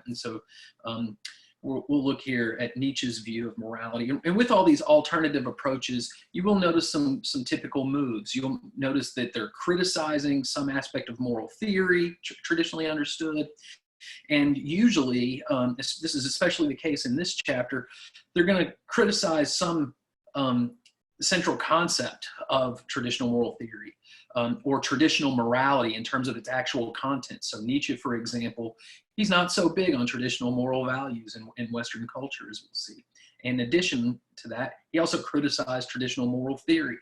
right? And so we'll look here at Nietzsche's view of morality. And with all these alternative approaches, you will notice some typical moves. You'll notice that they're criticizing some aspect of moral theory, traditionally understood. And usually, this is especially the case in this chapter, they're going to criticize some central concept of traditional moral theory or traditional morality in terms of its actual content. So Nietzsche, for example, he's not so big on traditional moral values in Western culture, as we'll see. In addition to that, he also criticized traditional moral theory.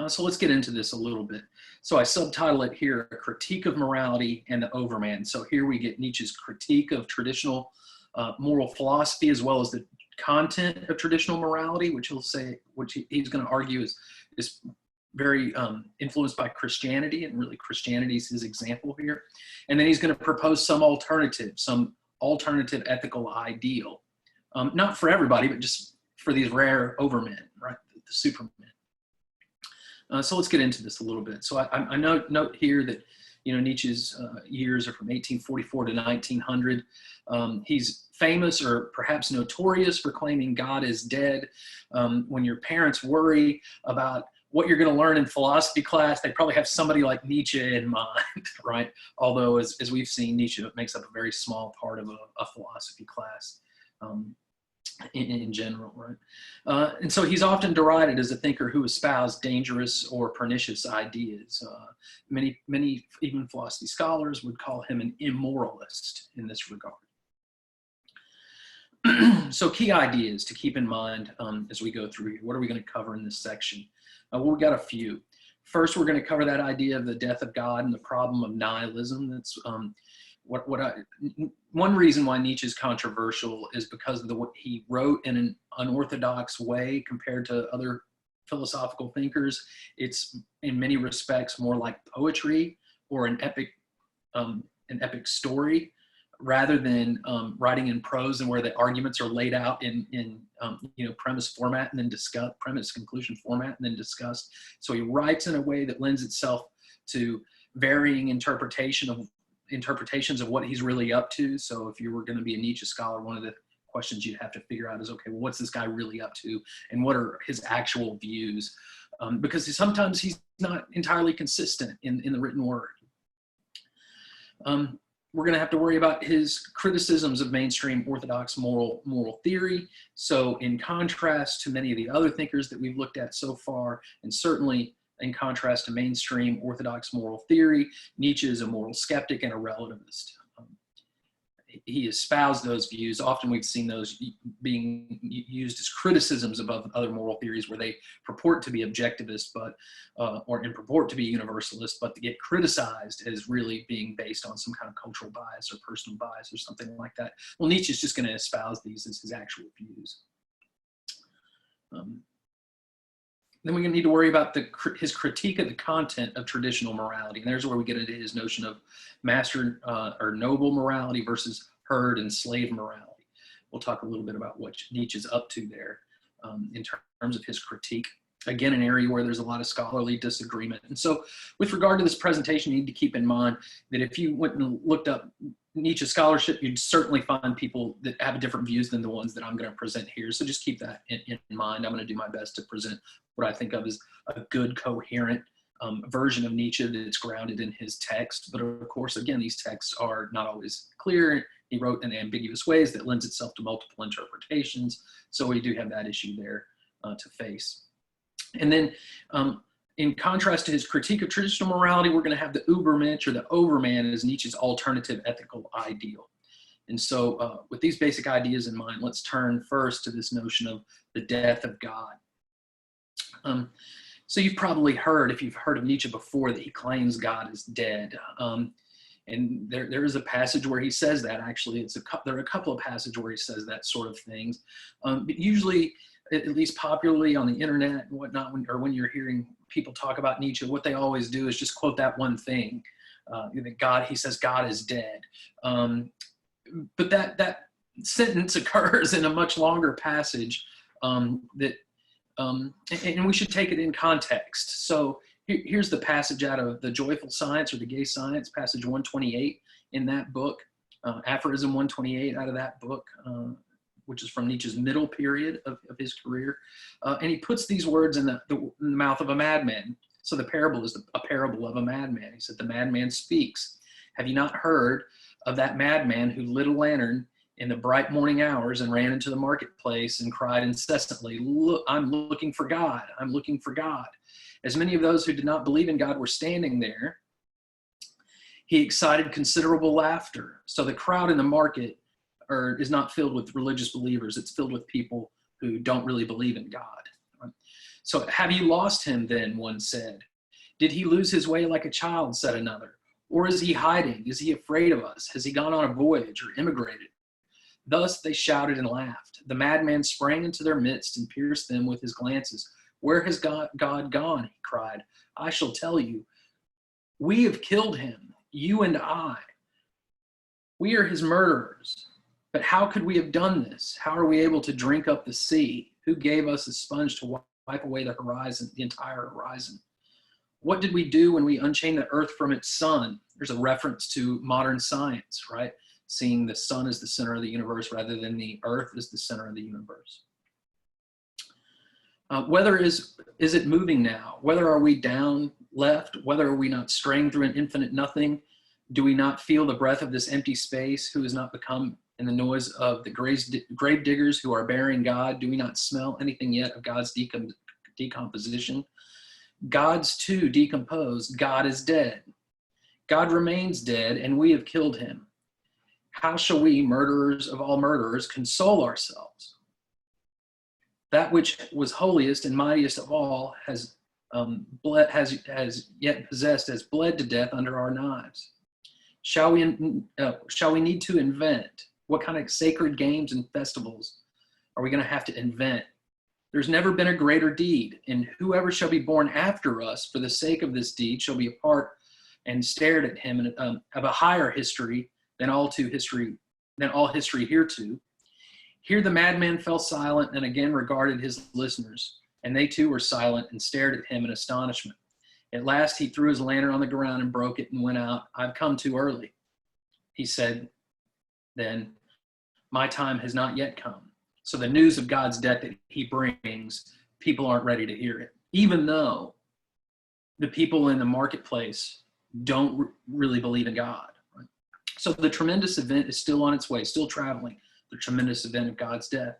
So let's get into this a little bit. So I subtitle it here, A Critique of Morality and the Overman. So here we get Nietzsche's critique of traditional moral philosophy, as well as the content of traditional morality, which he's going to argue is very influenced by Christianity, and really Christianity is his example here. And then he's going to propose some alternative ethical ideal. Not for everybody, but just for these rare overmen, right? The supermen. So let's get into this a little bit. So I note here that, Nietzsche's years are from 1844 to 1900. He's famous, or perhaps notorious, for claiming God is dead. When your parents worry about what you're going to learn in philosophy class, they probably have somebody like Nietzsche in mind, right? Although, as we've seen, Nietzsche makes up a very small part of a philosophy class in general, right? And so he's often derided as a thinker who espoused dangerous or pernicious ideas. Many, even philosophy scholars, would call him an immoralist in this regard. So key ideas to keep in mind as we go through here. What are we going to cover in this section? Well, we've got a few. First, we're going to cover that idea of the death of God and the problem of nihilism. That's one reason why Nietzsche is controversial is because of what he wrote in an unorthodox way compared to other philosophical thinkers. It's in many respects more like poetry or an epic story, rather than writing in prose, and where the arguments are laid out in premise format and then discussed, premise conclusion format and then discussed. So he writes in a way that lends itself to varying interpretations of what he's really up to. So if you were going to be a Nietzsche scholar, one of the questions you'd have to figure out is, okay, well, what's this guy really up to, and what are his actual views? Because sometimes he's not entirely consistent in the written word. We're going to have to worry about his criticisms of mainstream orthodox moral theory. So in contrast to many of the other thinkers that we've looked at so far, and certainly in contrast to mainstream orthodox moral theory, Nietzsche is a moral skeptic and a relativist. He espoused those views. Often we've seen those being used as criticisms of other moral theories, where they purport to be objectivist, or purport to be universalist, but they get criticized as really being based on some kind of cultural bias or personal bias or something like that. Well, Nietzsche's just going to espouse these as his actual views. Then we're going to need to worry about his critique of the content of traditional morality. And there's where we get into his notion of master or noble morality versus herd and slave morality. We'll talk a little bit about what Nietzsche's up to there in terms of his critique. Again, an area where there's a lot of scholarly disagreement. And so with regard to this presentation, you need to keep in mind that if you went and looked up Nietzsche scholarship, you'd certainly find people that have different views than the ones that I'm going to present here. So just keep that in mind. I'm going to do my best to present what I think of as a good, coherent version of Nietzsche that's grounded in his text. But of course, again, these texts are not always clear. He wrote in ambiguous ways that lends itself to multiple interpretations. So we do have that issue there to face. And then in contrast to his critique of traditional morality, we're going to have the Übermensch, or the Overman, as Nietzsche's alternative ethical ideal. And so with these basic ideas in mind, let's turn first to this notion of the death of God. So you've probably heard, if you've heard of Nietzsche before, that he claims God is dead. And there is a passage where he says that, actually. There are a couple of passages where he says that sort of things. But usually, at least popularly on the internet and whatnot, when you're hearing people talk about Nietzsche, what they always do is just quote that one thing. He says God is dead. But that sentence occurs in a much longer passage and we should take it in context. So here's the passage out of The Joyful Science, or The Gay Science, passage 128 in that book. Aphorism 128 out of that book, which is from Nietzsche's middle period of his career. And he puts these words in the mouth of a madman. So the parable is a parable of a madman. He said, the madman speaks. Have you not heard of that madman who lit a lantern in the bright morning hours and ran into the marketplace and cried incessantly, look, I'm looking for God. I'm looking for God. As many of those who did not believe in God were standing there, he excited considerable laughter. So the crowd in the market is not filled with religious believers. It's filled with people who don't really believe in God. Right? So have you lost him then, one said. Did he lose his way like a child, said another. Or is he hiding? Is he afraid of us? Has he gone on a voyage or immigrated? Thus they shouted and laughed. The madman sprang into their midst and pierced them with his glances. Where has God gone? He cried. I shall tell you. We have killed him, you and I. We are his murderers. But how could we have done this? How are we able to drink up the sea? Who gave us a sponge to wipe away the horizon, the entire horizon? What did we do when we unchained the earth from its sun? There's a reference to modern science, right? Seeing the sun as the center of the universe rather than the earth as the center of the universe. Whether is it moving now? Whether are we down, left? Whether are we not straying through an infinite nothing? Do we not feel the breath of this empty space? Who has not become in the noise of the grave diggers who are burying God? Do we not smell anything yet of God's decomposition? God's too decomposed. God is dead. God remains dead, and we have killed him. How shall we, murderers of all murderers, console ourselves? That which was holiest and mightiest of all has yet possessed has bled to death under our knives. Shall we need to invent? What kind of sacred games and festivals are we going to have to invent? There's never been a greater deed, and whoever shall be born after us for the sake of this deed shall be a part and stared at him of a higher history than all history hereto. Here the madman fell silent and again regarded his listeners, and they too were silent and stared at him in astonishment. At last he threw his lantern on the ground and broke it and went out. I've come too early. He said then, my time has not yet come. So the news of God's death that he brings, people aren't ready to hear it, even though the people in the marketplace don't really believe in God. Right? So the tremendous event is still on its way, still traveling, the tremendous event of God's death.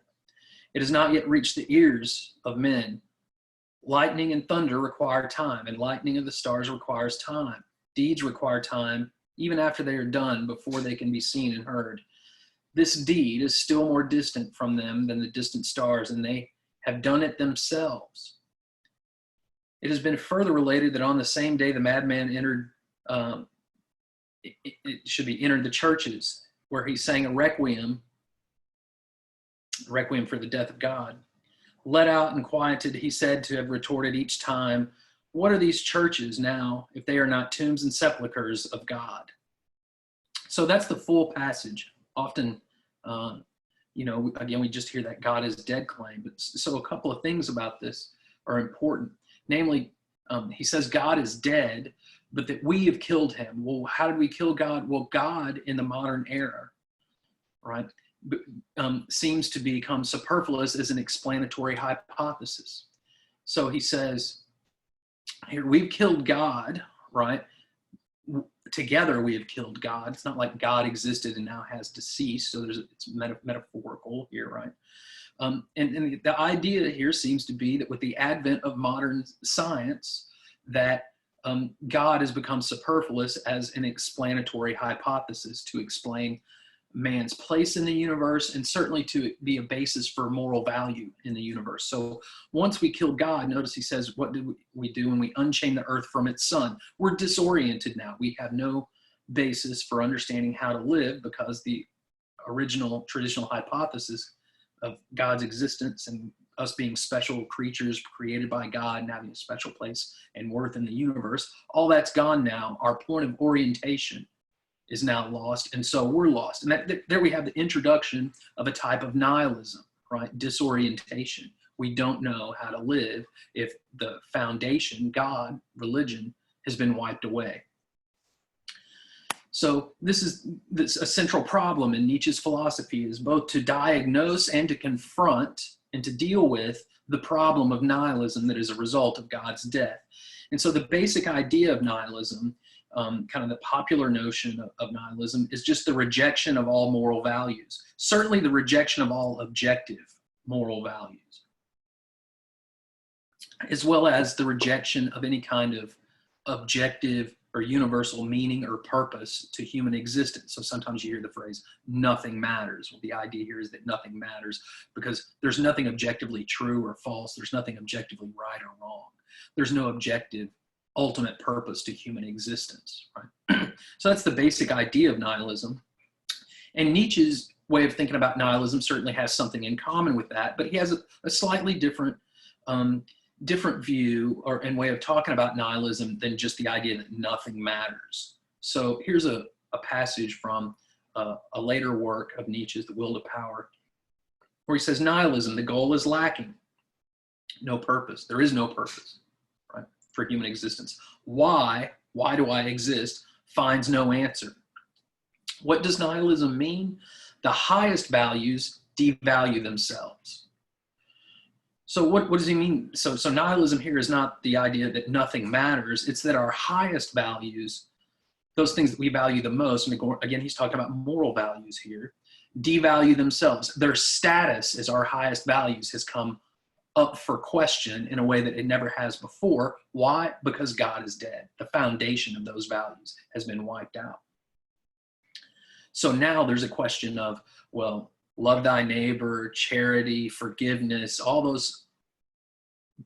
It has not yet reached the ears of men. Lightning and thunder require time, and lightning of the stars requires time. Deeds require time, even after they are done, before they can be seen and heard. This deed is still more distant from them than the distant stars, and they have done it themselves. It has been further related that on the same day the madman entered, entered the churches, where he sang a requiem for the death of God. Let out and quieted, he said to have retorted each time, what are these churches now if they are not tombs and sepulchres of God? So that's the full passage. Often, again, we just hear that God is dead claim. But so a couple of things about this are important. Namely, he says God is dead, but that we have killed him. Well, how did we kill God? Well, God in the modern era, right, seems to become superfluous as an explanatory hypothesis. So he says, here, we've killed God, right? Together we have killed God. It's not like God existed and now has deceased. So it's metaphorical here, right? And the idea here seems to be that with the advent of modern science, that God has become superfluous as an explanatory hypothesis to explain man's place in the universe, and certainly to be a basis for moral value in the universe. So once we kill God, notice he says, what did we do when we unchain the earth from its sun? We're disoriented now. We have no basis for understanding how to live, because the original traditional hypothesis of God's existence and us being special creatures created by God and having a special place and worth in the universe, all that's gone now. Our point of orientation is now lost, and so we're lost. And there we have the introduction of a type of nihilism, right? Disorientation. We don't know how to live if the foundation, God, religion, has been wiped away. So this a central problem in Nietzsche's philosophy, is both to diagnose and to confront and to deal with the problem of nihilism that is a result of God's death. And so the basic idea of nihilism, kind of the popular notion of nihilism, is just the rejection of all moral values, certainly the rejection of all objective moral values, as well as the rejection of any kind of objective or universal meaning or purpose to human existence. So sometimes you hear the phrase, nothing matters. Well, the idea here is that nothing matters because there's nothing objectively true or false. There's nothing objectively right or wrong. There's no objective ultimate purpose to human existence, right? So that's the basic idea of nihilism. And Nietzsche's way of thinking about nihilism certainly has something in common with that, but he has a slightly different view and way of talking about nihilism than just the idea that nothing matters. So here's a passage from a later work of Nietzsche's, The Will to Power, where he says, nihilism, the goal is lacking. No purpose. There is no purpose, right, for human existence. Why do I exist, finds no answer. What does nihilism mean? The highest values devalue themselves. So what does he mean? So nihilism here is not the idea that nothing matters. It's that our highest values, those things that we value the most, and again, he's talking about moral values here, devalue themselves. Their status as our highest values has come up for question in a way that it never has before. Why? Because God is dead. The foundation of those values has been wiped out. So now there's a question of, well, love thy neighbor, charity, forgiveness, all those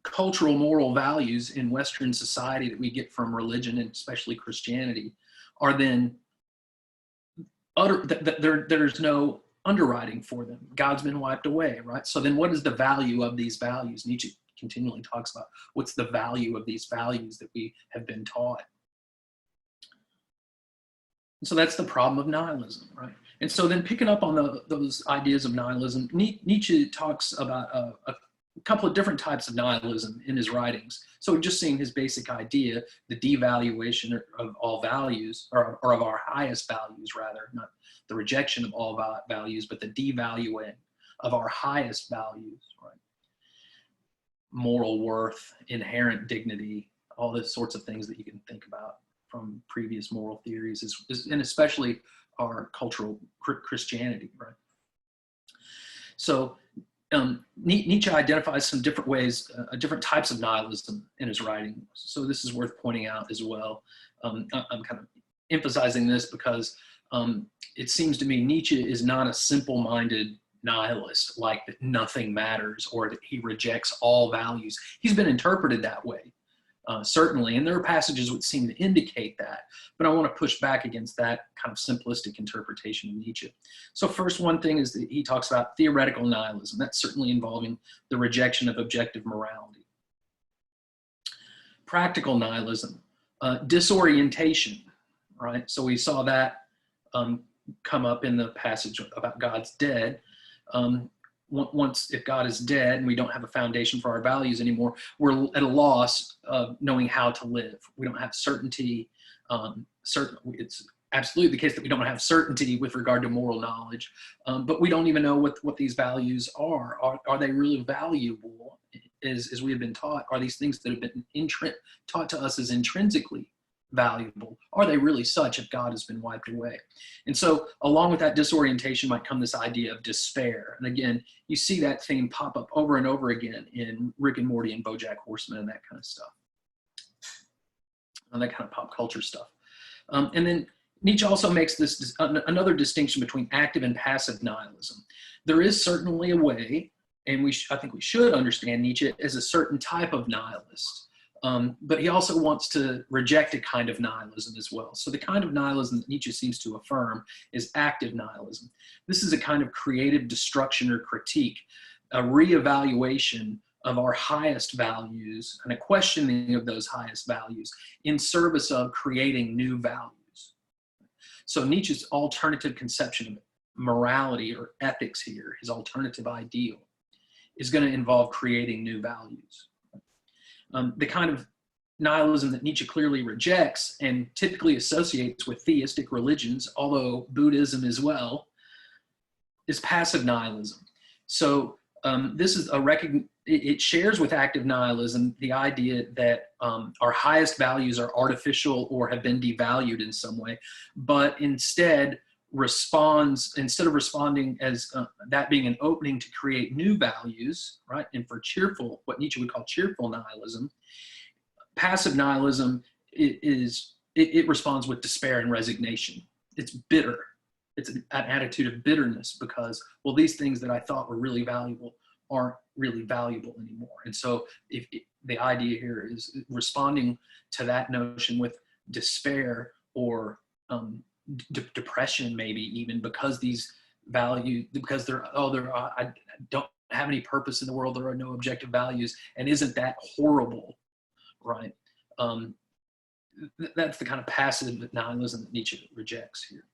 cultural moral values in Western society that we get from religion, and especially Christianity, are then there's no underwriting for them. God's been wiped away, right? So then what is the value of these values? Nietzsche continually talks about what's the value of these values that we have been taught. And so that's the problem of nihilism, right? And so then picking up on those ideas of nihilism, Nietzsche talks about a couple of different types of nihilism in his writings. So just seeing his basic idea, the devaluation of all values, or of our highest values rather, not the rejection of all values, but the devaluing of our highest values, right? Moral worth, inherent dignity, all those sorts of things that you can think about from previous moral theories, and especially our cultural Christianity, right? So Nietzsche identifies some different ways, different types of nihilism in his writing. So this is worth pointing out as well. I'm kind of emphasizing this because it seems to me Nietzsche is not a simple-minded nihilist, like that nothing matters or that he rejects all values. He's been interpreted that way. Certainly, and there are passages which seem to indicate that, but I want to push back against that kind of simplistic interpretation of Nietzsche. So first, one thing is that he talks about theoretical nihilism. That's certainly involving the rejection of objective morality. Practical nihilism, disorientation, right? So we saw that come up in the passage about God's dead. Once, if God is dead and we don't have a foundation for our values anymore, we're at a loss of knowing how to live. We don't have certainty. It's absolutely the case that we don't have certainty with regard to moral knowledge, but we don't even know what these values are. Are they really valuable as we have been taught? Are these things that have been taught to us as intrinsically valuable? Are they really such if God has been wiped away? And so along with that disorientation might come this idea of despair. And again, you see that theme pop up over and over again in Rick and Morty and BoJack Horseman and that kind of stuff. And that kind of pop culture stuff. And then Nietzsche also makes this another distinction between active and passive nihilism. There is certainly a way, and I think we should understand Nietzsche as a certain type of nihilist. But he also wants to reject a kind of nihilism as well. So the kind of nihilism that Nietzsche seems to affirm is active nihilism. This is a kind of creative destruction or critique, a reevaluation of our highest values and a questioning of those highest values in service of creating new values. So Nietzsche's alternative conception of morality or ethics here, his alternative ideal, is going to involve creating new values. The kind of nihilism that Nietzsche clearly rejects and typically associates with theistic religions, although Buddhism as well, is passive nihilism. So this is it shares with active nihilism the idea that our highest values are artificial or have been devalued in some way, but instead of responding as that being an opening to create new values, right? And for cheerful, what Nietzsche would call cheerful nihilism, passive nihilism it responds with despair and resignation. It's bitter. It's an attitude of bitterness because, well, these things that I thought were really valuable aren't really valuable anymore. And so the idea here is responding to that notion with despair or depression, maybe even because these values, because I don't have any purpose in the world, there are no objective values, and isn't that horrible, right? That's the kind of passive nihilism that Nietzsche rejects here.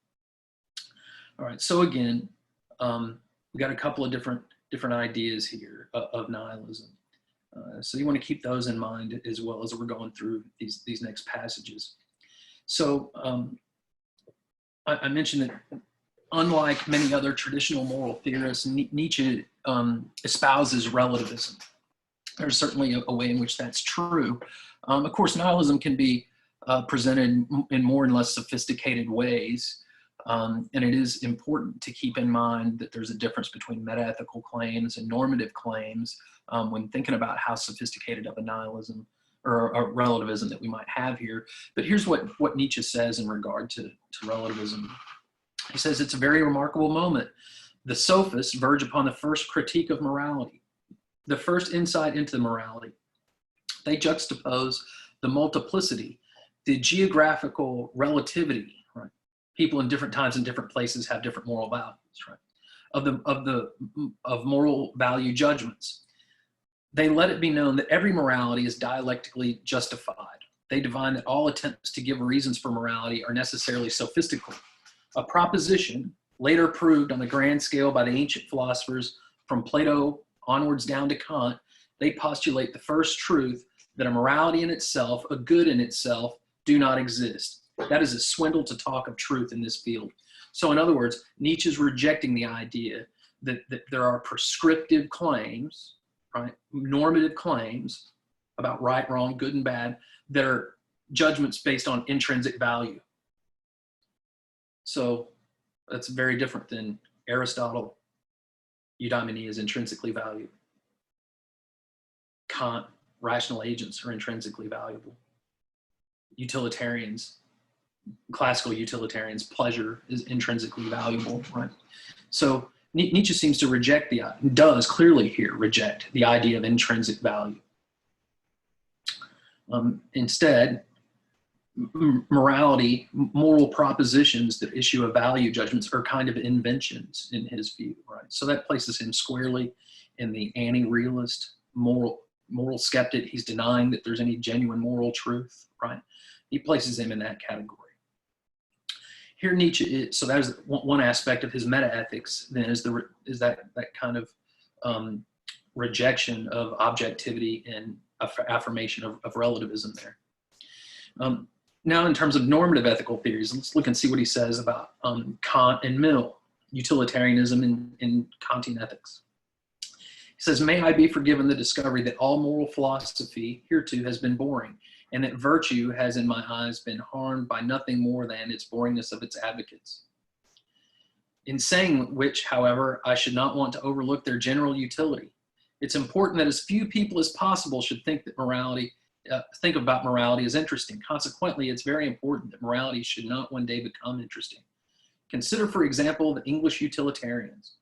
All right, so again, we got a couple of different ideas here of nihilism. So you want to keep those in mind as well as we're going through these next passages. So I mentioned that unlike many other traditional moral theorists, Nietzsche espouses relativism. There's certainly a way in which that's true. Of course, nihilism can be presented in more and less sophisticated ways. And it is important to keep in mind that there's a difference between metaethical claims and normative claims when thinking about how sophisticated of a nihilism or a relativism that we might have here. But here's what Nietzsche says in regard to relativism. He says, it's a very remarkable moment. The sophists verge upon the first critique of morality, the first insight into morality. They juxtapose the multiplicity, the geographical relativity, right? People in different times and different places have different moral values, right? Of moral value judgments. They let it be known that every morality is dialectically justified. They divine that all attempts to give reasons for morality are necessarily sophistical. A proposition later proved on the grand scale by the ancient philosophers from Plato onwards down to Kant. They postulate the first truth that a morality in itself, a good in itself, do not exist. That is a swindle to talk of truth in this field. So in other words, Nietzsche's rejecting the idea that there are prescriptive claims, right, normative claims about right, wrong, good and bad, that are judgments based on intrinsic value. So that's very different than Aristotle. Eudaimonia is intrinsically valued. Kant, rational agents are intrinsically valuable. Utilitarians, classical utilitarians, pleasure is intrinsically valuable, right? So Nietzsche seems to reject does clearly here reject the idea of intrinsic value. Instead, morality, moral propositions that issue a value judgments are kind of inventions in his view, right? So that places him squarely in the anti-realist, moral skeptic. He's denying that there's any genuine moral truth, right? He places him in that category. Here Nietzsche is, so that is one aspect of his metaethics, then is that kind of rejection of objectivity and affirmation of relativism there. Now in terms of normative ethical theories, let's look and see what he says about Kant and Mill, utilitarianism in Kantian ethics. He says, may I be forgiven the discovery that all moral philosophy hereto has been boring, and that virtue has in my eyes been harmed by nothing more than its boringness of its advocates. In saying which, however, I should not want to overlook their general utility. It's important that as few people as possible should think about morality as interesting. Consequently, it's very important that morality should not one day become interesting. Consider, for example, the English utilitarians.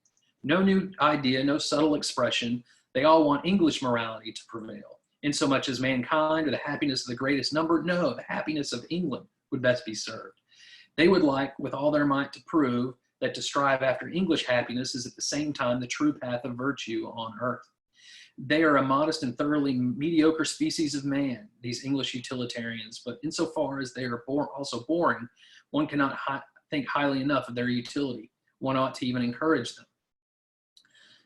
No new idea, no subtle expression. They all want English morality to prevail. Insomuch as mankind or the happiness of the greatest number, no, the happiness of England would best be served. They would like, with all their might, to prove that to strive after English happiness is at the same time the true path of virtue on earth. They are a modest and thoroughly mediocre species of man, these English utilitarians, but insofar as they are also boring, one cannot think highly enough of their utility. One ought to even encourage them.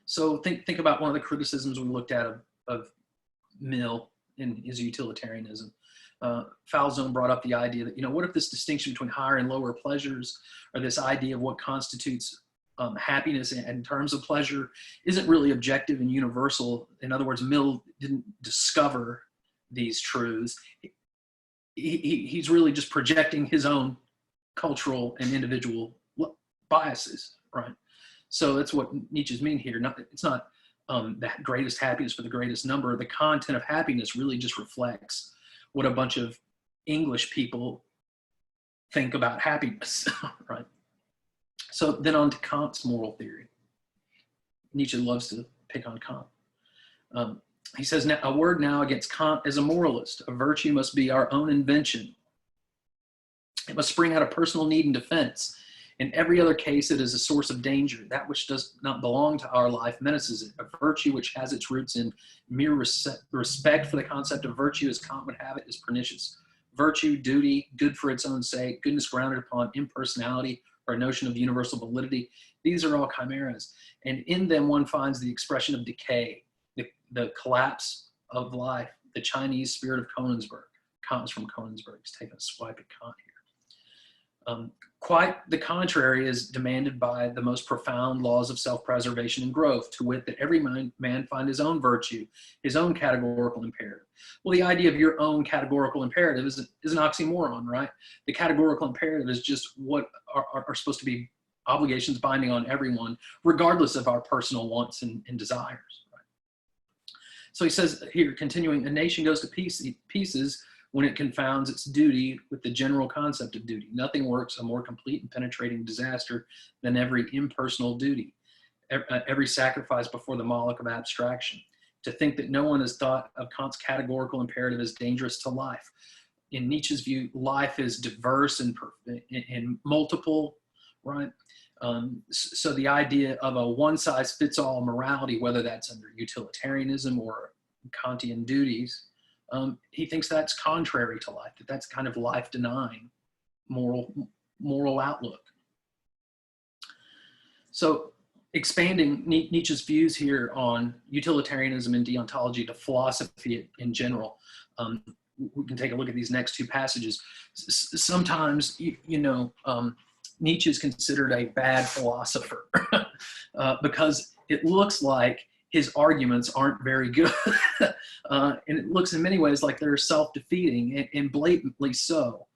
So think about one of the criticisms we looked at of Mill in his utilitarianism. Falzon brought up the idea that, what if this distinction between higher and lower pleasures, or this idea of what constitutes happiness in terms of pleasure, isn't really objective and universal. In other words, Mill didn't discover these truths. He's really just projecting his own cultural and individual biases, right? So that's what Nietzsche's mean here. It's not that greatest happiness for the greatest number. The content of happiness really just reflects what a bunch of English people think about happiness, right? So then on to Kant's moral theory. Nietzsche loves to pick on Kant. He says, now, a word now against Kant as a moralist. A virtue must be our own invention. It must spring out of personal need and defense. In every other case, it is a source of danger. That which does not belong to our life menaces it. A virtue which has its roots in mere respect for the concept of virtue as Kant would have it is pernicious. Virtue, duty, good for its own sake, goodness grounded upon impersonality or a notion of universal validity, these are all chimeras. And in them one finds the expression of decay, the collapse of life, the Chinese spirit of Königsberg. Kant was from Königsberg. He's taking a swipe at Kant here. Quite the contrary is demanded by the most profound laws of self-preservation and growth, to wit, that every man find his own virtue, his own categorical imperative. Well, the idea of your own categorical imperative is an oxymoron, right? The categorical imperative is just what are supposed to be obligations binding on everyone, regardless of our personal wants and desires. Right? So he says here, continuing, a nation goes to pieces when it confounds its duty with the general concept of duty. Nothing works a more complete and penetrating disaster than every impersonal duty, every sacrifice before the Moloch of abstraction. To think that no one has thought of Kant's categorical imperative as dangerous to life. In Nietzsche's view, life is diverse and multiple, right? So the idea of a one-size-fits-all morality, whether that's under utilitarianism or Kantian duties, he thinks that's contrary to life, that's kind of life-denying moral outlook. So expanding Nietzsche's views here on utilitarianism and deontology to philosophy in general, we can take a look at these next two passages. Sometimes, Nietzsche is considered a bad philosopher because it looks like his arguments aren't very good. And it looks in many ways like they're self-defeating and blatantly so.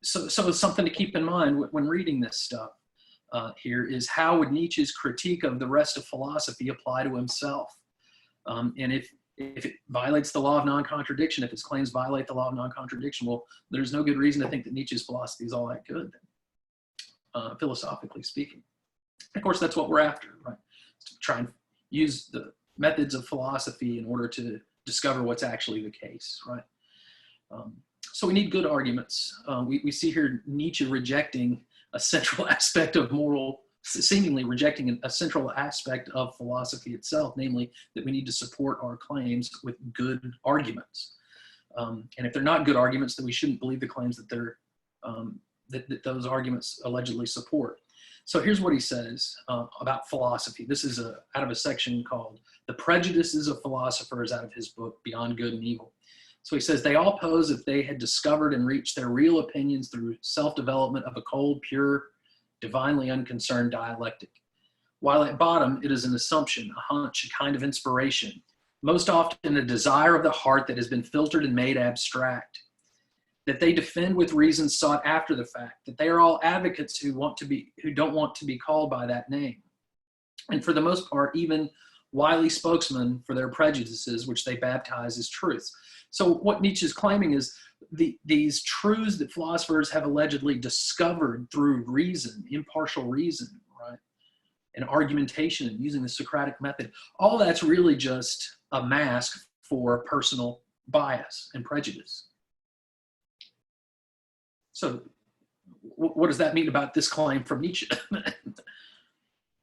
So it's something to keep in mind when reading this stuff here is how would Nietzsche's critique of the rest of philosophy apply to himself? And if it violates the law of non-contradiction, if his claims violate the law of non-contradiction, well, there's no good reason to think that Nietzsche's philosophy is all that good, philosophically speaking. Of course, that's what we're after, right? To try and use the methods of philosophy in order to discover what's actually the case, right? So we need good arguments. We see here Nietzsche rejecting a central aspect of seemingly rejecting a central aspect of philosophy itself, namely that we need to support our claims with good arguments. And if they're not good arguments, then we shouldn't believe the claims that that those arguments allegedly support. So here's what he says about philosophy. This is out of a section called The Prejudices of Philosophers, out of his book, Beyond Good and Evil. So he says, they all pose if they had discovered and reached their real opinions through self-development of a cold, pure, divinely unconcerned dialectic. While at bottom, it is an assumption, a hunch, a kind of inspiration, most often a desire of the heart that has been filtered and made abstract, that they defend with reasons sought after the fact, that they are all advocates who don't want to be called by that name. And for the most part, even wily spokesmen for their prejudices, which they baptize as truths. So what Nietzsche is claiming is these truths that philosophers have allegedly discovered through reason, impartial reason, right? And argumentation and using the Socratic method, all that's really just a mask for personal bias and prejudice. So what does that mean about this claim from Nietzsche?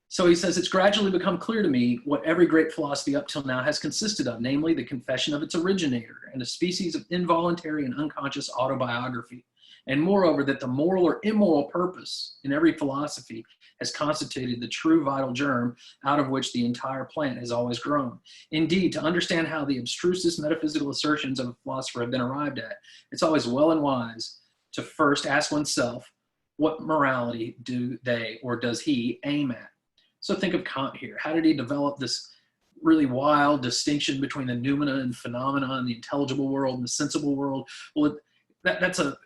So he says, it's gradually become clear to me what every great philosophy up till now has consisted of, namely the confession of its originator and a species of involuntary and unconscious autobiography. And moreover, that the moral or immoral purpose in every philosophy has constituted the true vital germ out of which the entire plant has always grown. Indeed, to understand how the abstrusest metaphysical assertions of a philosopher have been arrived at, it's always well and wise to first ask oneself, what morality do they or does he aim at? So think of Kant here. How did he develop this really wild distinction between the noumena and phenomena and the intelligible world and the sensible world? Well, that's a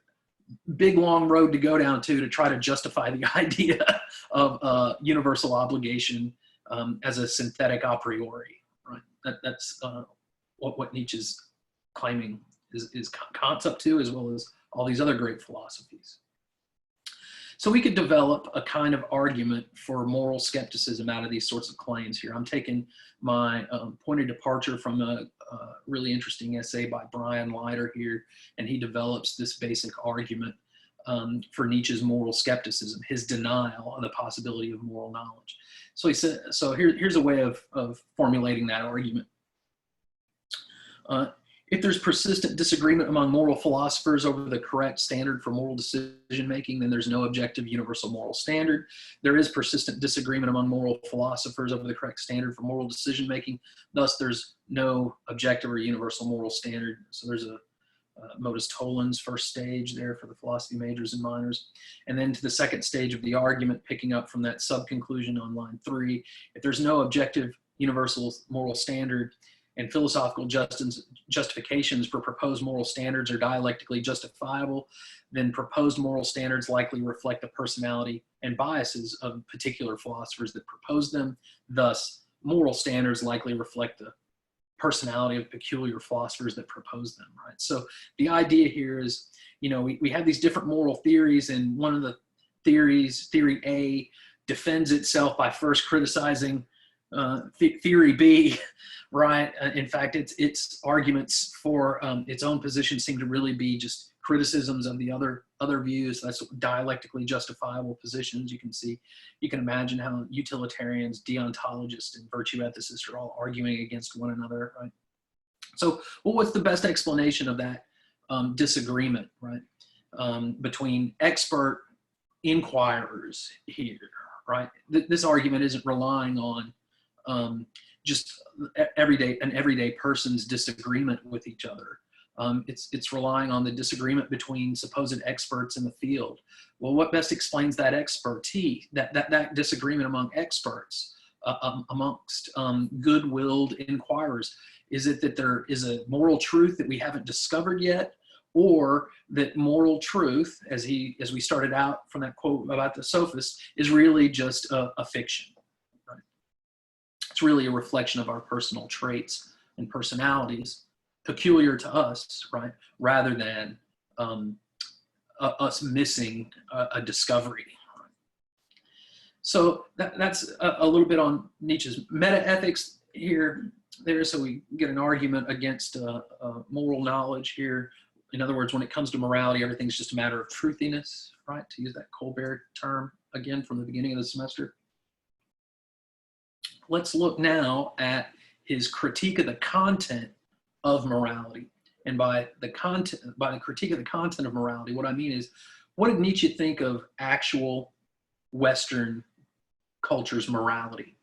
big, long road to go down to try to justify the idea of universal obligation as a synthetic a priori, right? That's what Nietzsche's claiming is Kant's up to, as well as all these other great philosophies. So we could develop a kind of argument for moral skepticism out of these sorts of claims here. I'm taking my point of departure from a really interesting essay by Brian Leiter here, and he develops this basic argument for Nietzsche's moral skepticism, his denial of the possibility of moral knowledge. So he said, so here's a way of formulating that argument. If there's persistent disagreement among moral philosophers over the correct standard for moral decision-making, then there's no objective universal moral standard. There is persistent disagreement among moral philosophers over the correct standard for moral decision-making. Thus, there's no objective or universal moral standard. So there's a modus tollens first stage there for the philosophy majors and minors. And then to the second stage of the argument, picking up from that sub-conclusion on line 3, if there's no objective universal moral standard, and philosophical justifications for proposed moral standards are dialectically justifiable, then proposed moral standards likely reflect the personality and biases of particular philosophers that propose them. Thus, moral standards likely reflect the personality of peculiar philosophers that propose them, right? So the idea here is, you know, we have these different moral theories, and one of the theories, theory A, defends itself by first criticizing theory B, right? In fact, its arguments for its own position seem to really be just criticisms of the other views. That's dialectically justifiable positions. You can imagine how utilitarians, deontologists, and virtue ethicists are all arguing against one another, right? So, well, what's the best explanation of that disagreement, right? Between expert inquirers here, right? This argument isn't relying on just an everyday person's disagreement with each other. It's relying on the disagreement between supposed experts in the field. Well, what best explains that expertise, that disagreement among experts, amongst good-willed inquirers? Is it that there is a moral truth that we haven't discovered yet, or that moral truth, as we started out from that quote about the sophist, is really just a fiction? It's really a reflection of our personal traits and personalities peculiar to us, right? Rather than us missing a discovery. So that's a little bit on Nietzsche's meta-ethics here, there. So we get an argument against moral knowledge here. In other words, when it comes to morality, everything's just a matter of truthiness, right? To use that Colbert term again from the beginning of the semester. Let's look now at his critique of the content of morality. And by the critique of the content of morality, what I mean is, what did Nietzsche think of actual Western culture's morality?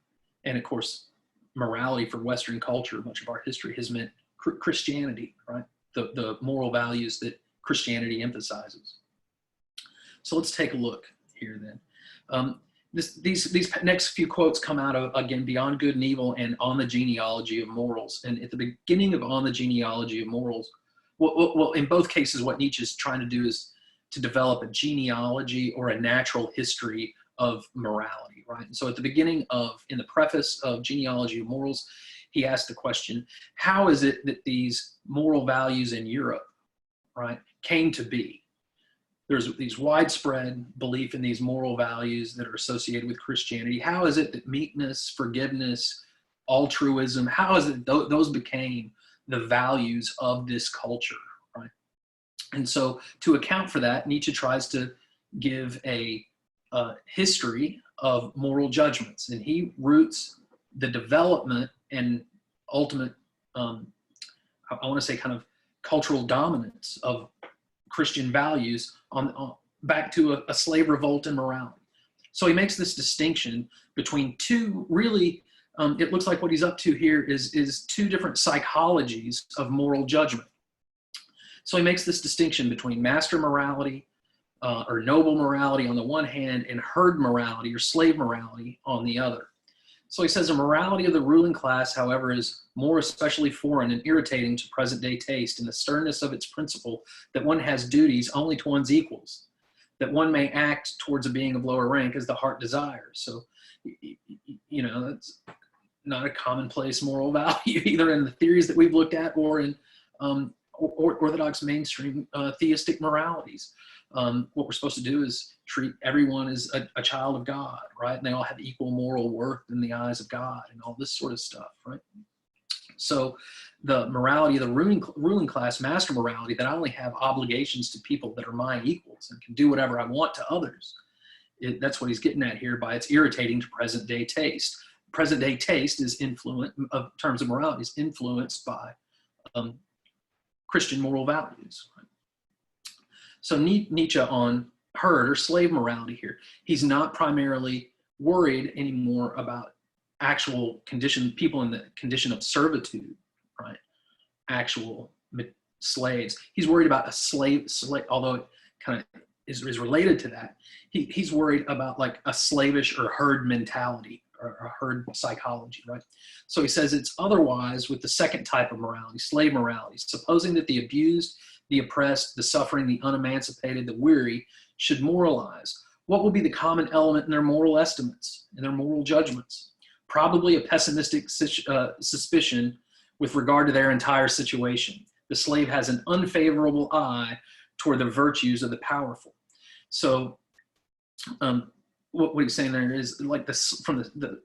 And of course, morality for Western culture, much of our history has meant Christianity, right? The moral values that Christianity emphasizes. So let's take a look here then. These next few quotes come out of, again, Beyond Good and Evil and On the Genealogy of Morals. And at the beginning of On the Genealogy of Morals, well, in both cases, what Nietzsche is trying to do is to develop a genealogy or a natural history of morality, right? And so at the beginning in the preface of Genealogy of Morals, he asked the question, how is it that these moral values in Europe, right, came to be? There's these widespread belief in these moral values that are associated with Christianity. How is it that meekness, forgiveness, altruism, how is it those became the values of this culture, right? And so to account for that, Nietzsche tries to give a history of moral judgments, and he roots the development and ultimate, I want to say kind of cultural dominance of Christian values on back to a slave revolt and morality. So he makes this distinction between two really, it looks like what he's up to here is two different psychologies of moral judgment. So he makes this distinction between master morality or noble morality on the one hand and herd morality or slave morality on the other. So he says the morality of the ruling class, however, is more especially foreign and irritating to present-day taste in the sternness of its principle that one has duties only to one's equals, that one may act towards a being of lower rank as the heart desires. So, you know, that's not a commonplace moral value, either in the theories that we've looked at or in orthodox mainstream theistic moralities. What we're supposed to do is treat everyone as a child of God, right? And they all have equal moral worth in the eyes of God and all this sort of stuff, right? So the morality of the ruling class, master morality, that I only have obligations to people that are my equals and can do whatever I want to others. That's what he's getting at here by it's irritating to present day taste. Present day taste is influenced, of terms of morality, is influenced by Christian moral values. Right? So Nietzsche on herd or slave morality here, he's not primarily worried anymore about actual condition, people in the condition of servitude, right? Actual slaves. He's worried about a slave, although it kind of is related to that. He's worried about like a slavish or herd mentality or a herd psychology, right? So he says it's otherwise with the second type of morality, slave morality, supposing that the abused, the oppressed, the suffering, the unemancipated, the weary should moralize. What will be the common element in their moral estimates, in their moral judgments? Probably a pessimistic suspicion with regard to their entire situation. The slave has an unfavorable eye toward the virtues of the powerful. So what he's saying there is like this from the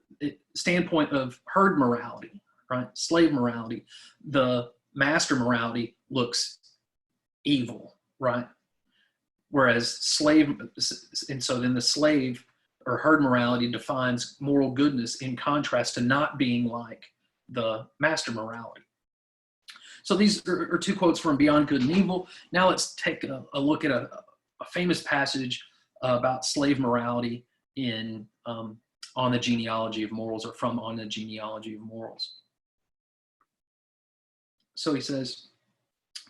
standpoint of herd morality, right? Slave morality, the master morality looks evil, right? Whereas slave, and so then the slave or herd morality defines moral goodness in contrast to not being like the master morality. So these are two quotes from Beyond Good and Evil. Now let's take a look at a famous passage about slave morality in On the Genealogy of Morals, or from On the Genealogy of Morals. So he says,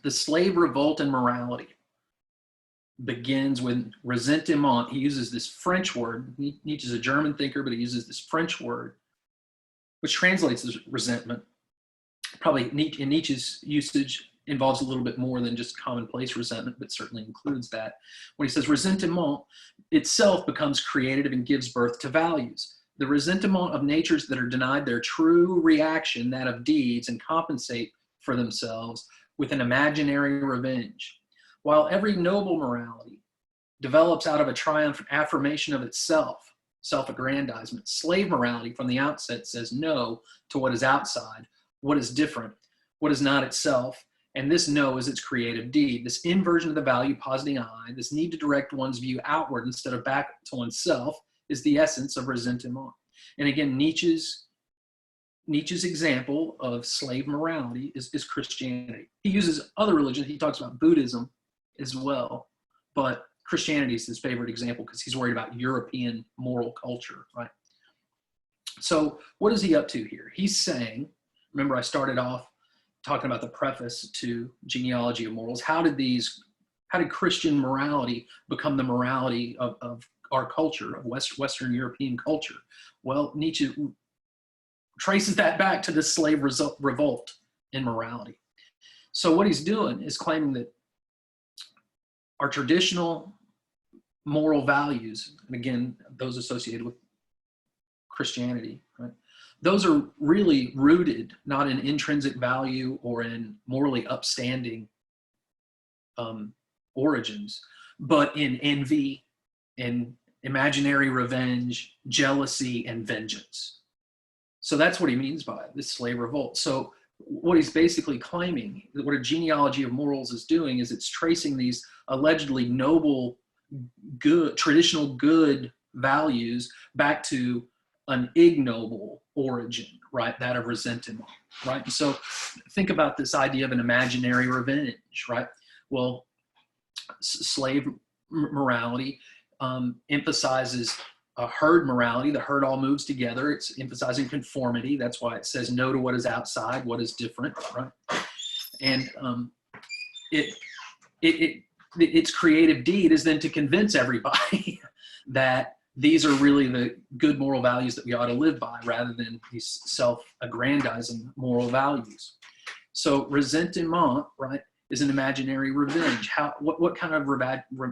the slave revolt in morality begins with ressentiment. He uses this French word. Nietzsche's a German thinker, but he uses this French word, which translates as resentment. Probably in Nietzsche's usage involves a little bit more than just commonplace resentment, but certainly includes that. When he says ressentiment itself becomes creative and gives birth to values. The ressentiment of natures that are denied their true reaction, that of deeds, and compensate for themselves with an imaginary revenge. While every noble morality develops out of a triumphant affirmation of itself, self-aggrandizement, slave morality from the outset says no to what is outside, what is different, what is not itself, and this no is its creative deed. This inversion of the value positing I, this need to direct one's view outward instead of back to oneself, is the essence of ressentiment. And again, Nietzsche's example of slave morality is Christianity. He uses other religions. He talks about Buddhism as well, but Christianity is his favorite example because he's worried about European moral culture, right? So what is he up to here? He's saying, remember I started off talking about the preface to Genealogy of Morals. How did Christian morality become the morality of our culture, of Western European culture? Well, Nietzsche traces that back to this slave revolt in morality. So what he's doing is claiming that our traditional moral values, and again, those associated with Christianity, right? Those are really rooted not in intrinsic value or in morally upstanding origins, but in envy, in imaginary revenge, jealousy, and vengeance. So that's what he means by this slave revolt. So what he's basically claiming, what a genealogy of morals is doing, is it's tracing these allegedly noble, good, traditional good values back to an ignoble origin, right? That of resentment, right? And so think about this idea of an imaginary revenge, right? Well, slave morality emphasizes herd morality. The herd all moves together. It's emphasizing conformity. That's why it says no to what is outside, what is different, right? And its creative deed is then to convince everybody that these are really the good moral values that we ought to live by, rather than these self-aggrandizing moral values. So resentment, right, is an imaginary revenge. What kind of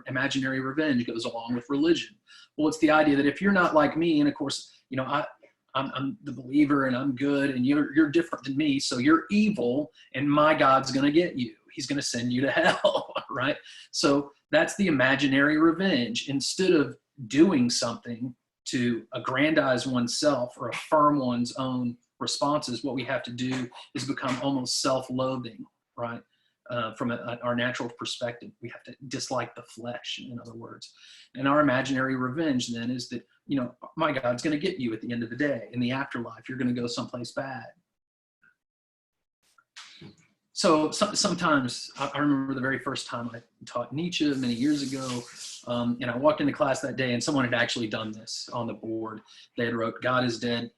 imaginary revenge goes along with religion? Well, it's the idea that if you're not like me, and of course, I'm the believer and I'm good, and you're different than me, so you're evil, and my God's going to get you. He's going to send you to hell, right? So that's the imaginary revenge. Instead of doing something to aggrandize oneself or affirm one's own responses, what we have to do is become almost self-loathing, right? From our natural perspective, we have to dislike the flesh, in other words. And our imaginary revenge then is that, my God's going to get you at the end of the day. In the afterlife, you're going to go someplace bad. So sometimes I remember the very first time I taught Nietzsche many years ago, and I walked into class that day and someone had actually done this on the board. They had wrote, God is dead,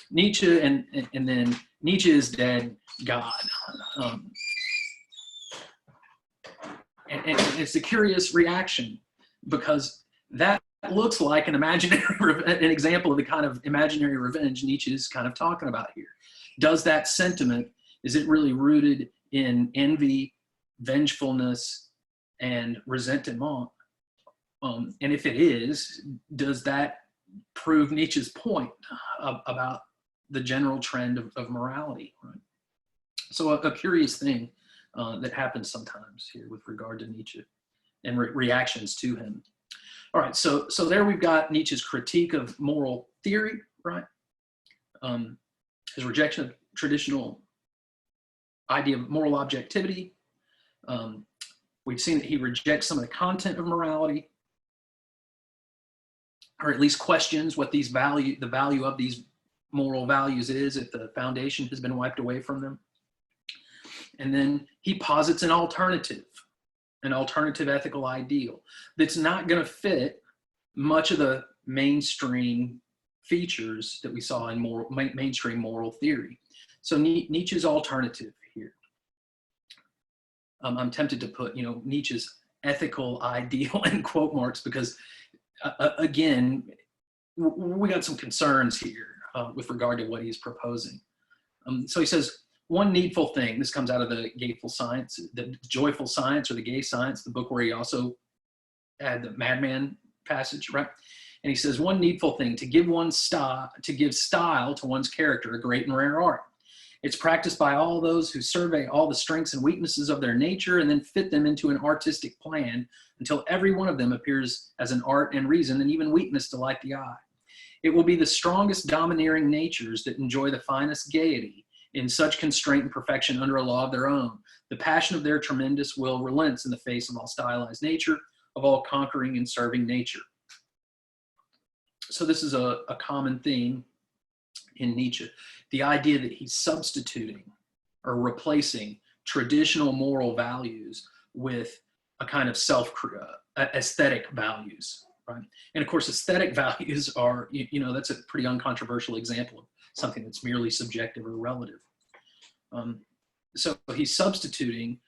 Nietzsche, and then Nietzsche is dead, God. And it's a curious reaction, because that looks like an example of the kind of imaginary revenge Nietzsche is kind of talking about here. Does that sentiment, is it really rooted in envy, vengefulness, and resentment? And if it is, does that prove Nietzsche's point about the general trend of morality? Right? So a curious thing that happens sometimes here with regard to Nietzsche and reactions to him. All right, so there we've got Nietzsche's critique of moral theory, right? His rejection of traditional idea of moral objectivity. We've seen that he rejects some of the content of morality, or at least questions what the value of these moral values is if the foundation has been wiped away from them. And then he posits an alternative ethical ideal that's not going to fit much of the mainstream features that we saw in mainstream moral theory. So Nietzsche's alternative here. I'm tempted to put, Nietzsche's ethical ideal in quote marks, because again, we got some concerns here with regard to what he's proposing. So he says, one needful thing, this comes out of the Gayful Science, the Joyful Science, or the Gay Science, the book where he also had the Madman passage, right? And he says, one needful thing, to give style to one's character, a great and rare art. It's practiced by all those who survey all the strengths and weaknesses of their nature and then fit them into an artistic plan until every one of them appears as an art and reason and even weakness delight the eye. It will be the strongest domineering natures that enjoy the finest gaiety in such constraint and perfection under a law of their own. The passion of their tremendous will relents in the face of all stylized nature, of all conquering and serving nature. So this is a common theme in Nietzsche. The idea that he's substituting or replacing traditional moral values with a kind of aesthetic values, right? And of course, aesthetic values are, that's a pretty uncontroversial example of something that's merely subjective or relative. So he's substituting,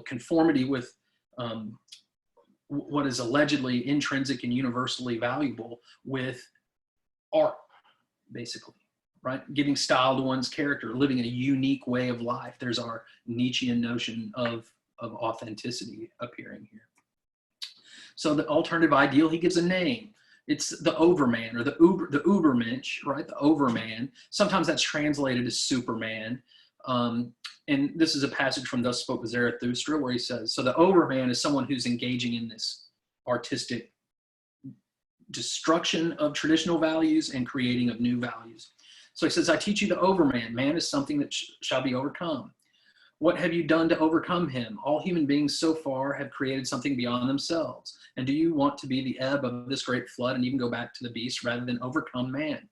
conformity with what is allegedly intrinsic and universally valuable with art, basically, right? Giving style to one's character, living in a unique way of life. There's our Nietzschean notion of authenticity appearing here. So the alternative ideal, he gives a name. It's the Overman, or the Ubermensch, right? The Overman. Sometimes that's translated as Superman. And this is a passage from Thus Spoke Zarathustra, where he says, so the Overman is someone who's engaging in this artistic destruction of traditional values and creating of new values. So he says, I teach you the Overman. Man is something that shall be overcome. What have you done to overcome him? All human beings so far have created something beyond themselves. And do you want to be the ebb of this great flood and even go back to the beast rather than overcome man?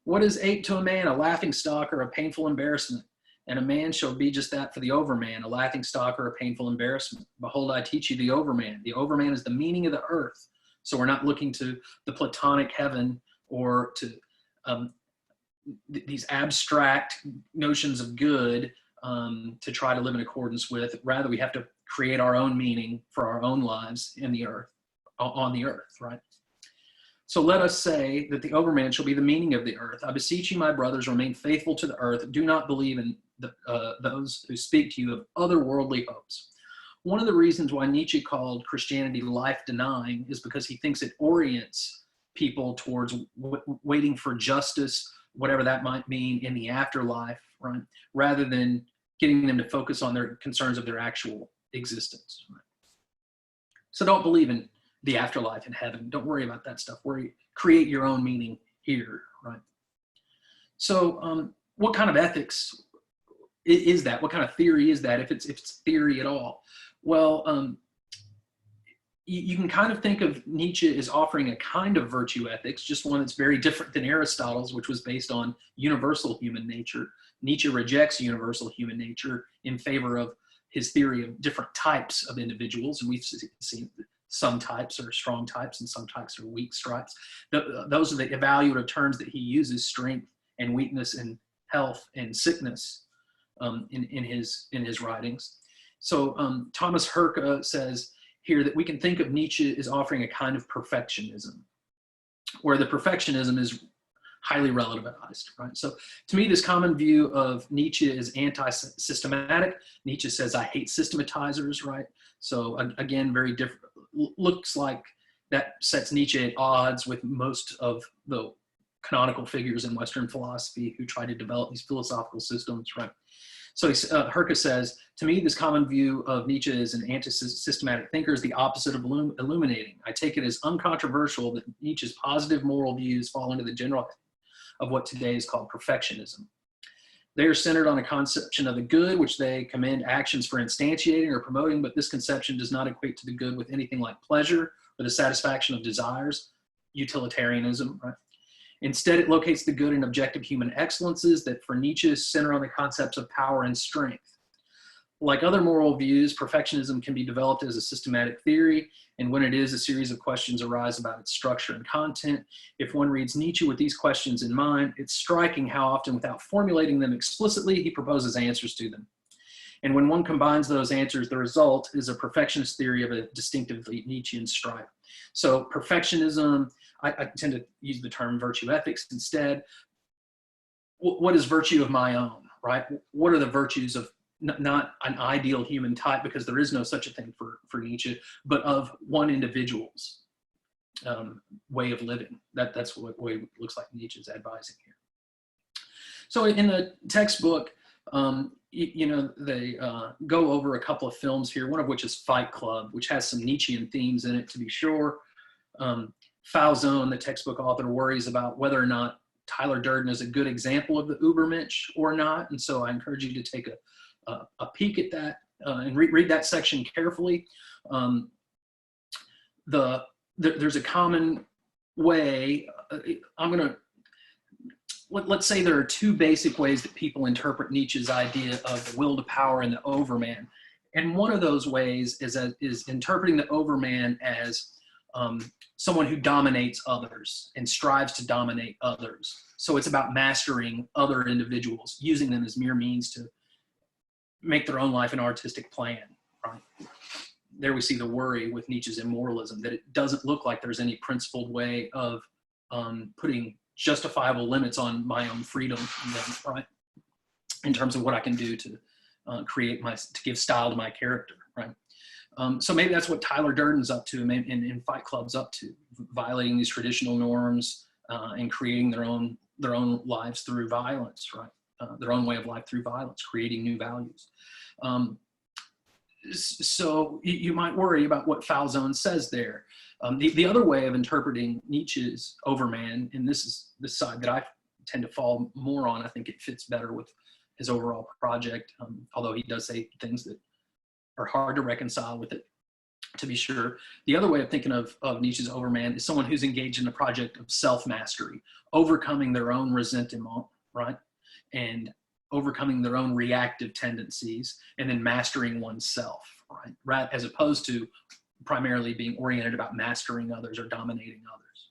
What is ape to a man? A laughing stock or a painful embarrassment? And a man shall be just that for the Overman, a laughing stock or a painful embarrassment. Behold, I teach you the Overman. The Overman is the meaning of the earth, So we're not looking to the Platonic heaven or to these abstract notions of good to try to live in accordance with. Rather, we have to create our own meaning for our own lives in the earth, on the earth, right? So let us say that the Overman shall be the meaning of the earth. I beseech you, my brothers, remain faithful to the earth. Do not believe in those who speak to you of otherworldly hopes. One of the reasons why Nietzsche called Christianity life-denying is because he thinks it orients people towards waiting for justice, whatever that might mean, in the afterlife, right? Rather than getting them to focus on their concerns of their actual existence. Right? So don't believe in the afterlife in heaven. Don't worry about that stuff. Create your own meaning here, right? So what kind of ethics is that? What kind of theory is that, if it's theory at all? Well, you can kind of think of Nietzsche as offering a kind of virtue ethics, just one that's very different than Aristotle's, which was based on universal human nature. Nietzsche rejects universal human nature in favor of his theory of different types of individuals. And we've seen some types are strong types and some types are weak types. Those are the evaluative terms that he uses: strength and weakness and health and sickness in his writings. So Thomas Herke says here that we can think of Nietzsche as offering a kind of perfectionism, where the perfectionism is highly relativized, right? So to me, this common view of Nietzsche is anti-systematic. Nietzsche says, I hate systematizers, right? So again, very different, looks like that sets Nietzsche at odds with most of the canonical figures in Western philosophy who try to develop these philosophical systems, right? So Herke says, to me, this common view of Nietzsche as an anti-systematic thinker is the opposite of illuminating. I take it as uncontroversial that Nietzsche's positive moral views fall into the general of what today is called perfectionism. They are centered on a conception of the good, which they commend actions for instantiating or promoting, but this conception does not equate to the good with anything like pleasure or the satisfaction of desires, utilitarianism, right? Instead, it locates the good in objective human excellences that for Nietzsche center on the concepts of power and strength. Like other moral views, perfectionism can be developed as a systematic theory, and when it is, a series of questions arise about its structure and content. If one reads Nietzsche with these questions in mind, it's striking how often, without formulating them explicitly, he proposes answers to them. And when one combines those answers, the result is a perfectionist theory of a distinctively Nietzschean stripe. So perfectionism, I tend to use the term virtue ethics instead. What is virtue of my own, right? What are the virtues of not an ideal human type, because there is no such a thing for Nietzsche, but of one individual's way of living. That's what way it looks like Nietzsche's advising here. So in the textbook, they go over a couple of films here, one of which is Fight Club, which has some Nietzschean themes in it, to be sure. Falzon, the textbook author, worries about whether or not Tyler Durden is a good example of the Übermensch or not. And so I encourage you to take a peek at that and read that section carefully. There's a common way. Let's say there are two basic ways that people interpret Nietzsche's idea of the will to power and the Overman. And one of those ways is interpreting the Overman as someone who dominates others and strives to dominate others. So it's about mastering other individuals, using them as mere means to make their own life an artistic plan, right? There we see the worry with Nietzsche's immoralism, that it doesn't look like there's any principled way of putting justifiable limits on my own freedom, right? In terms of what I can do to to give style to my character, right? So maybe that's what Tyler Durden's up to, and Fight Club's up to, violating these traditional norms and creating their own lives through violence, right? Their own way of life through violence, creating new values. So you might worry about what Falzon says there. The other way of interpreting Nietzsche's Overman, and this is the side that I tend to fall more on, I think it fits better with his overall project, although he does say things that are hard to reconcile with it, to be sure. The other way of thinking of Nietzsche's Overman is someone who's engaged in a project of self-mastery, overcoming their own resentment, right? And overcoming their own reactive tendencies, and then mastering oneself, right? As opposed to primarily being oriented about mastering others or dominating others.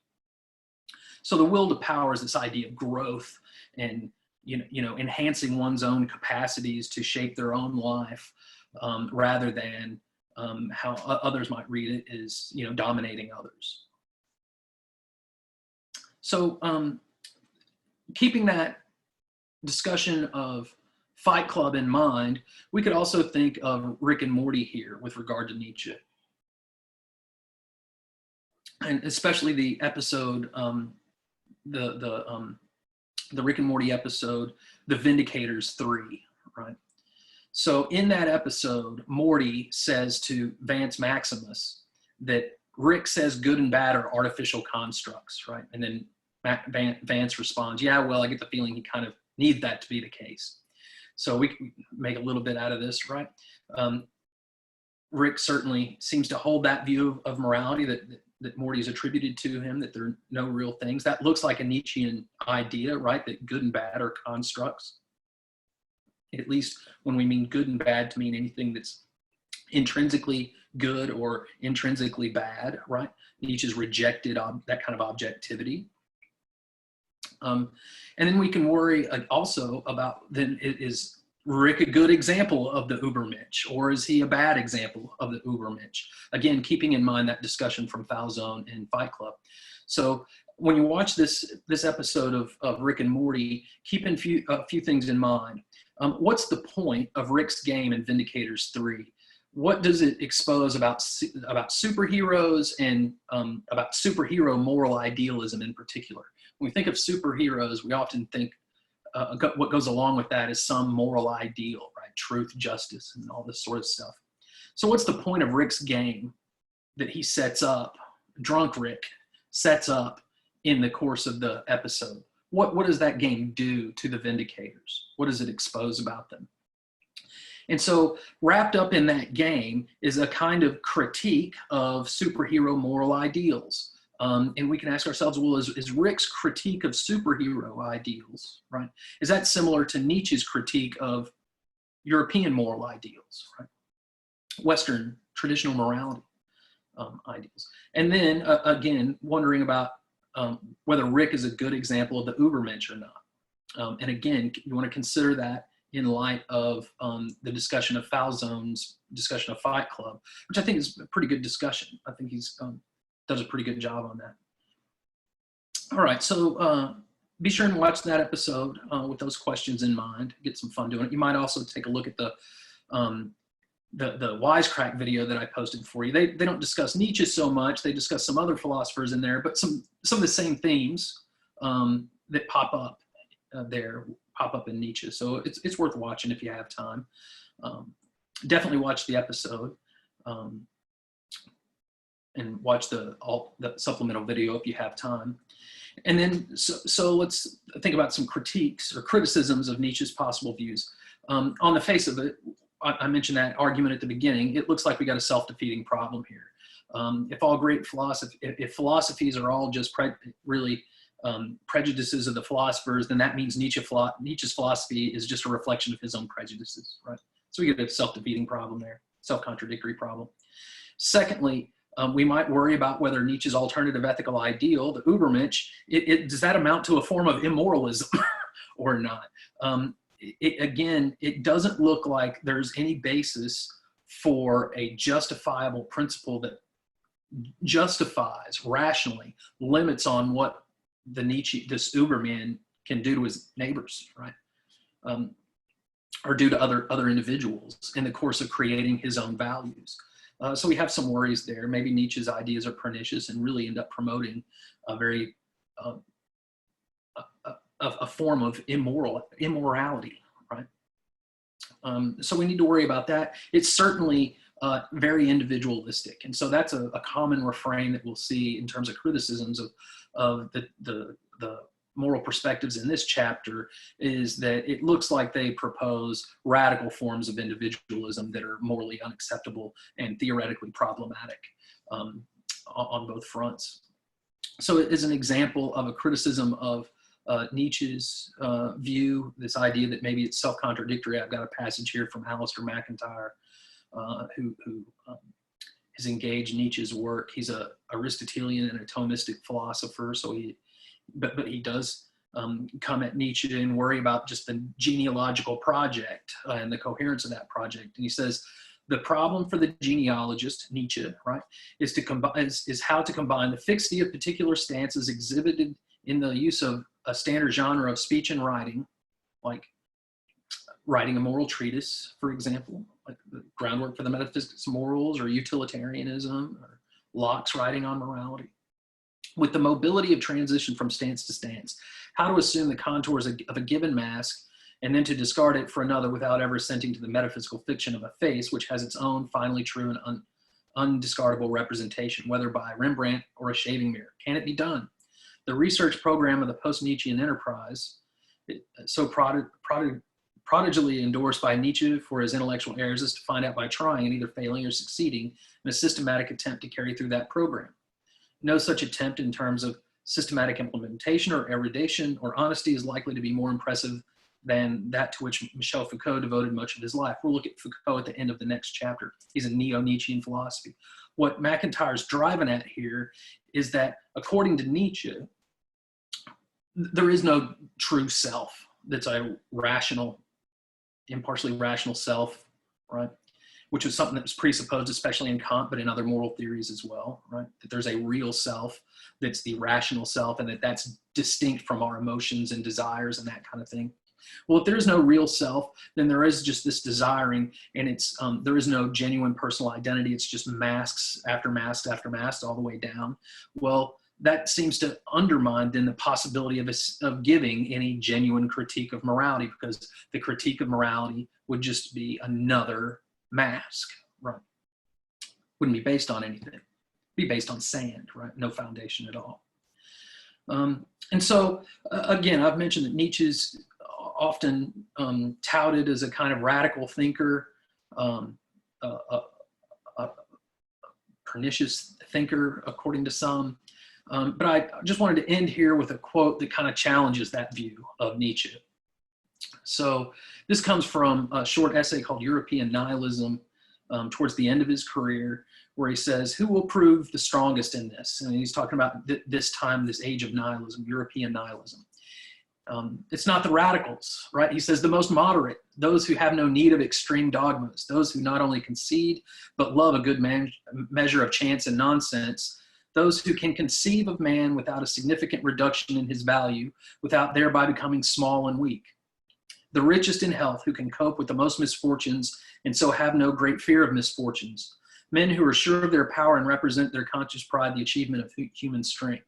So the will to power is this idea of growth and enhancing one's own capacities to shape their own life, rather than how others might read it is dominating others. So keeping that discussion of Fight Club in mind, we could also think of Rick and Morty here with regard to Nietzsche, and especially the episode, the Rick and Morty episode, The Vindicators 3, right? So in that episode, Morty says to Vance Maximus that Rick says good and bad are artificial constructs, right? And then Vance responds, yeah, well, I get the feeling he kind of needs that to be the case. So we can make a little bit out of this, right? Rick certainly seems to hold that view of morality that Morty is attributed to him, that there are no real things. That looks like a Nietzschean idea, right? That good and bad are constructs. At least when we mean good and bad to mean anything that's intrinsically good or intrinsically bad, right? Nietzsche's rejected that kind of objectivity. And then we can worry also about, then is Rick a good example of the Übermensch, or is he a bad example of the Übermensch? Again, keeping in mind that discussion from Falzon and Fight Club. So when you watch this episode of Rick and Morty, keep a few things in mind. What's the point of Rick's game in Vindicators 3? What does it expose about superheroes and about superhero moral idealism in particular? When we think of superheroes, we often think what goes along with that is some moral ideal, right? Truth, justice, and all this sort of stuff. So what's the point of Rick's game that he sets up, drunk Rick sets up in the course of the episode? What does that game do to the Vindicators? What does it expose about them? And so wrapped up in that game is a kind of critique of superhero moral ideals. And we can ask ourselves, well, is Rick's critique of superhero ideals, right? Is that similar to Nietzsche's critique of European moral ideals, right? Western traditional morality ideals. And then again, wondering about whether Rick is a good example of the Übermensch or not. And again, you want to consider that in light of the discussion of Falzon's discussion of Fight Club, which I think is a pretty good discussion. I think he's does a pretty good job on that. All right, so be sure and watch that episode with those questions in mind. Get some fun doing it. You might also take a look at the Wisecrack video that I posted for you. They don't discuss Nietzsche so much. They discuss some other philosophers in there, but some of the same themes that pop up pop up in Nietzsche. So it's worth watching if you have time. Definitely watch the episode. And watch the supplemental video if you have time. And then, so let's think about some critiques or criticisms of Nietzsche's possible views. On the face of it, I mentioned that argument at the beginning, it looks like we got a self-defeating problem here. If all great philosophy, if philosophies are all just prejudices of the philosophers, then that means Nietzsche's philosophy is just a reflection of his own prejudices, right? So we get a self-defeating problem there, self-contradictory problem. Secondly, we might worry about whether Nietzsche's alternative ethical ideal, the Übermensch, does that amount to a form of immoralism or not? Again, it doesn't look like there's any basis for a justifiable principle that justifies rationally limits on what this Überman can do to his neighbors, right? Or do to other individuals in the course of creating his own values. So we have some worries there. Maybe Nietzsche's ideas are pernicious and really end up promoting a very a form of immorality, right? So we need to worry about that. It's certainly very individualistic, and so that's a common refrain that we'll see in terms of criticisms of the moral perspectives in this chapter, is that it looks like they propose radical forms of individualism that are morally unacceptable and theoretically problematic on both fronts. So it is an example of a criticism of Nietzsche's view, this idea that maybe it's self-contradictory. I've got a passage here from Alistair McIntyre, who has engaged Nietzsche's work. He's a Aristotelian and a Thomistic philosopher, so but he does come at Nietzsche and worry about just the genealogical project and the coherence of that project. And he says, the problem for the genealogist, Nietzsche, right, is how to combine the fixity of particular stances exhibited in the use of a standard genre of speech and writing, like writing a moral treatise, for example, like the groundwork for the metaphysics of morals, or utilitarianism, or Locke's writing on morality, with the mobility of transition from stance to stance, how to assume the contours of a given mask and then to discard it for another without ever assenting to the metaphysical fiction of a face which has its own finally true and undiscardable representation, whether by Rembrandt or a shaving mirror. Can it be done? The research program of the post-Nietzschean enterprise, so prodigally endorsed by Nietzsche for his intellectual errors, is to find out by trying and either failing or succeeding in a systematic attempt to carry through that program. No such attempt in terms of systematic implementation or erudition or honesty is likely to be more impressive than that to which Michel Foucault devoted much of his life. We'll look at Foucault at the end of the next chapter. He's a neo-Nietzschean philosophy. What McIntyre's driving at here is that, according to Nietzsche, there is no true self that's a rational, impartially rational self, right? Which was something that was presupposed, especially in Kant, but in other moral theories as well, right? That there's a real self that's the rational self, and that's distinct from our emotions and desires and that kind of thing. Well, if there's no real self, then there is just this desiring, and there is no genuine personal identity. It's just masks after masks after masks all the way down. Well, that seems to undermine then the possibility of giving any genuine critique of morality, because the critique of morality would just be another mask, right? Wouldn't be based on anything. Be based on sand, right? No foundation at all. And so, again, I've mentioned that Nietzsche's often touted as a kind of radical thinker, a pernicious thinker, according to some. But I just wanted to end here with a quote that kind of challenges that view of Nietzsche. So this comes from a short essay called European Nihilism, towards the end of his career, where he says, who will prove the strongest in this? And he's talking about this time, this age of nihilism, European nihilism. It's not the radicals, right? He says the most moderate, those who have no need of extreme dogmas, those who not only concede, but love a good measure of chance and nonsense, those who can conceive of man without a significant reduction in his value, without thereby becoming small and weak. The richest in health, who can cope with the most misfortunes and so have no great fear of misfortunes. Men who are sure of their power and represent their conscious pride the achievement of human strength.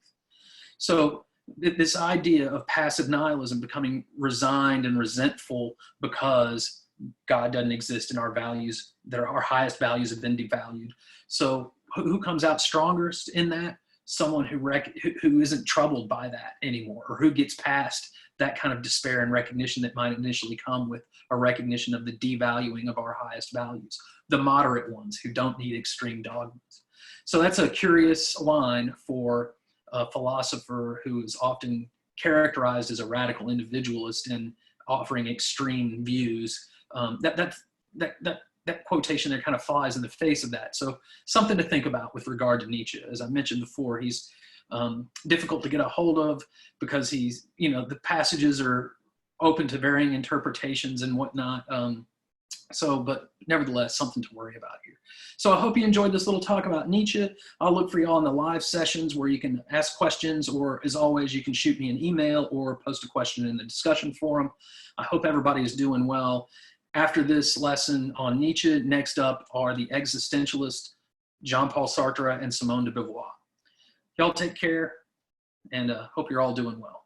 So this idea of passive nihilism, becoming resigned and resentful because God doesn't exist and our values, that our highest values have been devalued. So who comes out strongest in that? Someone who isn't troubled by that anymore, or who gets past that kind of despair and recognition that might initially come with a recognition of the devaluing of our highest values. The moderate ones who don't need extreme dogmas. So that's a curious line for a philosopher who is often characterized as a radical individualist and offering extreme views. That quotation there kind of flies in the face of that. So something to think about with regard to Nietzsche. As I mentioned before, he's difficult to get a hold of because he's, the passages are open to varying interpretations and whatnot. But nevertheless, something to worry about here. So I hope you enjoyed this little talk about Nietzsche. I'll look for you all in the live sessions where you can ask questions, or as always, you can shoot me an email or post a question in the discussion forum. I hope everybody is doing well. After this lesson on Nietzsche, next up are the existentialists, Jean-Paul Sartre and Simone de Beauvoir. Y'all take care, and hope you're all doing well.